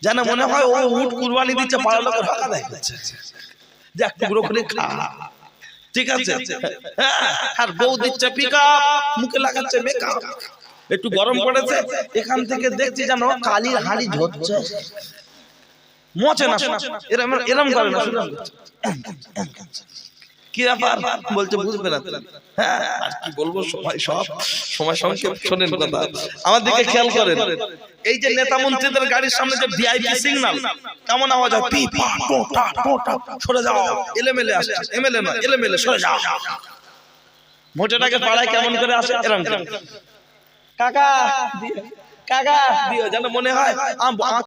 জানা মনে হয় ও উট কুরবানি দিচ্ছে, পাড়ার লোকের হক আদায় করছে, যে এক টুকরো করে খা। ঠিক আছে, আর বউ দিচ্ছে পিকআপ, মুখে লাগাচ্ছে মেকআপ, একটু গরম পড়েছে, এখান থেকে দেখছি যেন কালির হাড়ি ঝরছে, মোচে না, এরম এরম করে না, শুনুন কি ব্যাপার বলছে, বুঝবে না। হ্যাঁ, আর কি বলবো, সময় সংক্ষেপ, শোনেন কথা, আমার দিকে খেয়াল করেন। এই যে নেতা মন্ত্রীদের গাড়ির সামনে যে ভিআইপি সিগন্যাল কেমন আওয়াজ হয়, পি পা টোটা টোটা, সরে যাও, এলেমেলে আসে, এমএলএ না এলেমেলে, সরে যাও। ভোটেটাকে পাড়ায় কেমন করে আসে, এরকম কাকা কাকা দিও, যেন মনে হয়